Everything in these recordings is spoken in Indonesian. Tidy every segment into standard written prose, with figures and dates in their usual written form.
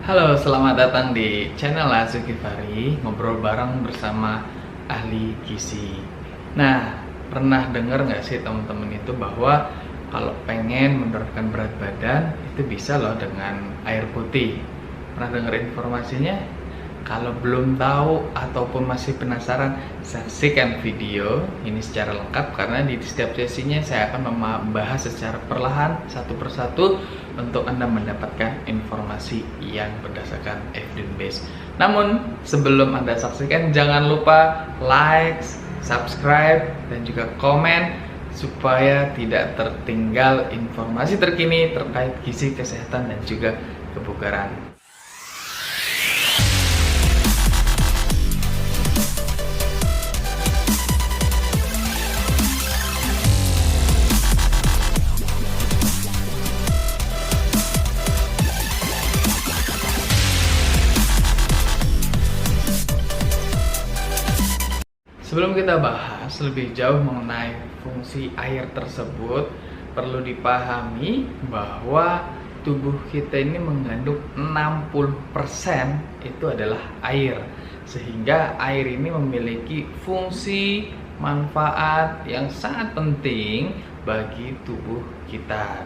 Halo, selamat datang di channel Zulkifari, ngobrol bareng bersama ahli gizi. Nah, pernah dengar nggak sih teman-teman itu bahwa kalau pengen menurunkan berat badan itu bisa loh dengan air putih. Pernah dengar informasinya? Kalau belum tahu ataupun masih penasaran, saksikan video ini secara lengkap karena di setiap sesinya saya akan membahas secara perlahan satu persatu untuk Anda mendapatkan informasi yang berdasarkan evidence based. Namun sebelum Anda saksikan, jangan lupa like, subscribe, dan juga komen supaya tidak tertinggal informasi terkini terkait gizi, kesehatan, dan juga kebugaran. Sebelum kita bahas lebih jauh mengenai fungsi air tersebut, perlu dipahami bahwa tubuh kita ini mengandung 60% itu adalah air. Sehingga air ini memiliki fungsi manfaat yang sangat penting bagi tubuh kita.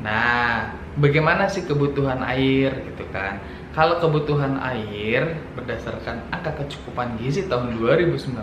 Nah, bagaimana sih kebutuhan air gitu kan? Kalau kebutuhan air berdasarkan angka kecukupan gizi tahun 2019,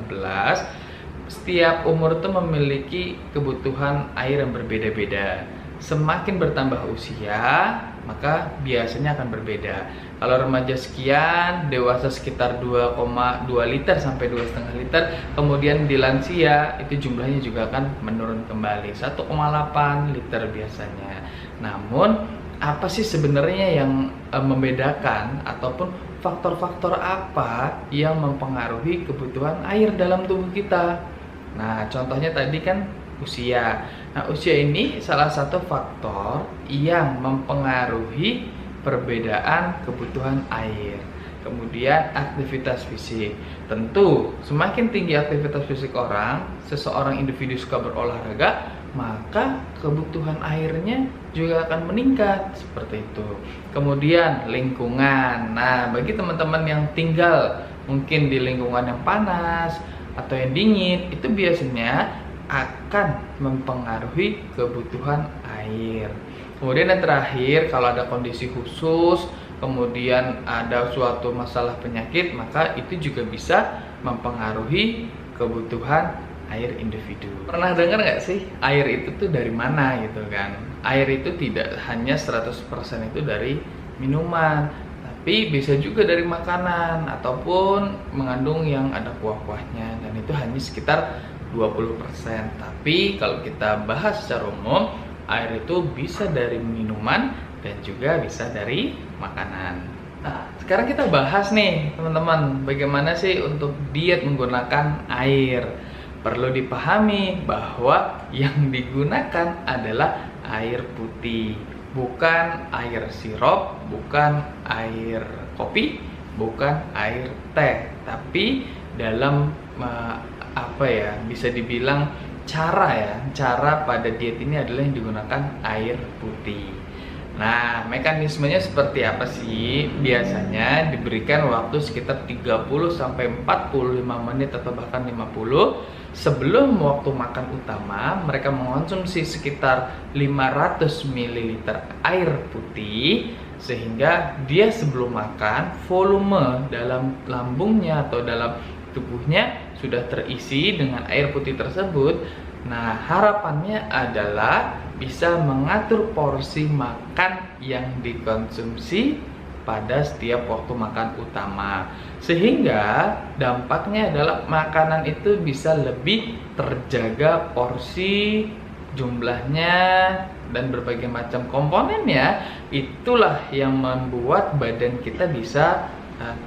setiap umur itu memiliki kebutuhan air yang berbeda-beda. Semakin bertambah usia, maka biasanya akan berbeda. Kalau remaja sekian, dewasa sekitar 2,2 liter sampai 2,5 liter, kemudian di lansia itu jumlahnya juga akan menurun kembali 1,8 liter biasanya. Namun apa sih sebenarnya yang membedakan ataupun faktor-faktor apa yang mempengaruhi kebutuhan air dalam tubuh kita? Nah, contohnya tadi kan usia. Nah, usia ini salah satu faktor yang mempengaruhi perbedaan kebutuhan air. Kemudian aktivitas fisik. Tentu, semakin tinggi aktivitas fisik seseorang individu suka berolahraga, maka kebutuhan airnya juga akan meningkat seperti itu. Kemudian lingkungan. Nah, bagi teman-teman yang tinggal mungkin di lingkungan yang panas atau yang dingin, itu biasanya akan mempengaruhi kebutuhan air. Kemudian yang terakhir, kalau ada kondisi khusus, kemudian ada suatu masalah penyakit, maka itu juga bisa mempengaruhi kebutuhan air individu. Pernah dengar nggak sih air itu tuh dari mana gitu kan? Air itu tidak hanya 100% itu dari minuman, tapi bisa juga dari makanan ataupun mengandung yang ada kuah-kuahnya, dan itu hanya sekitar 20%. Tapi kalau kita bahas secara umum, air itu bisa dari minuman dan juga bisa dari makanan. Nah, sekarang kita bahas nih teman-teman, bagaimana sih untuk diet menggunakan air. Perlu dipahami bahwa yang digunakan adalah air putih, bukan air sirup, bukan air kopi, bukan air teh. Tapi dalam bisa dibilang cara pada diet ini adalah yang digunakan air putih. Nah, mekanismenya seperti apa sih? Biasanya diberikan waktu sekitar 30-45 menit atau bahkan 50 sebelum waktu makan utama. Mereka mengonsumsi sekitar 500 ml air putih, sehingga dia sebelum makan volume dalam lambungnya atau dalam tubuhnya sudah terisi dengan air putih tersebut. Nah, harapannya adalah bisa mengatur porsi makan yang dikonsumsi pada setiap waktu makan utama, sehingga dampaknya adalah makanan itu bisa lebih terjaga porsi, jumlahnya, dan berbagai macam komponennya. Itulah yang membuat badan kita bisa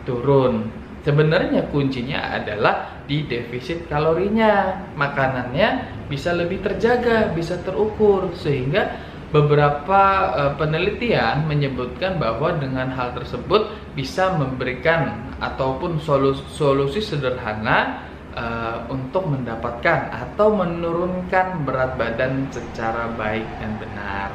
turun. Sebenarnya kuncinya adalah di defisit kalorinya. Makanannya bisa lebih terjaga, bisa terukur, sehingga beberapa penelitian menyebutkan bahwa dengan hal tersebut bisa memberikan ataupun solusi sederhana untuk mendapatkan atau menurunkan berat badan secara baik dan benar.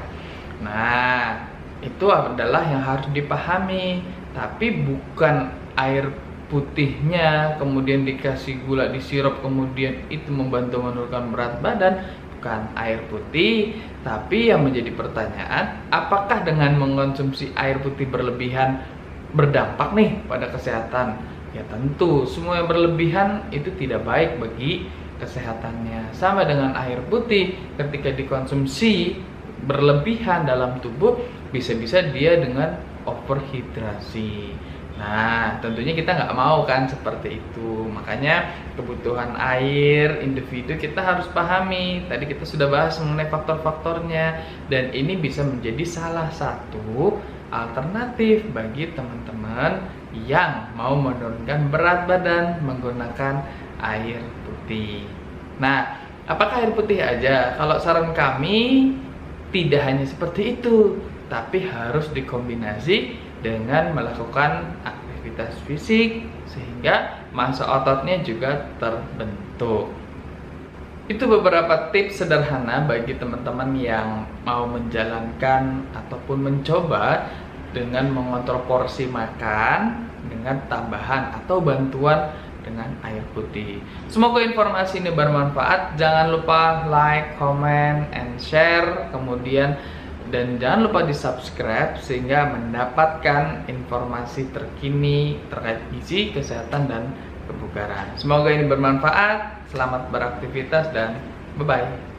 Nah, Itu adalah yang harus dipahami, tapi bukan air putihnya kemudian dikasih gula di sirup kemudian itu membantu menurunkan berat badan. Bukan air putih, tapi yang menjadi pertanyaan, apakah dengan mengkonsumsi air putih berlebihan berdampak nih pada kesehatan? Ya tentu, semua yang berlebihan itu tidak baik bagi kesehatannya. Sama dengan air putih, ketika dikonsumsi berlebihan dalam tubuh, bisa-bisa dia dengan overhidrasi. Nah, tentunya kita nggak mau kan seperti itu. Makanya kebutuhan air individu kita harus pahami. Tadi kita sudah bahas mengenai faktor-faktornya, dan ini bisa menjadi salah satu alternatif bagi teman-teman yang mau menurunkan berat badan menggunakan air putih. Nah, apakah air putih aja? Kalau saran kami tidak hanya seperti itu, tapi harus dikombinasi dengan melakukan aktivitas fisik sehingga massa ototnya juga terbentuk. Itu beberapa tips sederhana bagi teman-teman yang mau menjalankan ataupun mencoba dengan mengontrol porsi makan dengan tambahan atau bantuan dengan air putih. Semoga informasi ini bermanfaat. Jangan lupa like, comment, and share. Kemudian dan jangan lupa di subscribe sehingga mendapatkan informasi terkini terkait gizi, kesehatan, dan kebugaran. Semoga ini bermanfaat. Selamat beraktivitas dan bye-bye.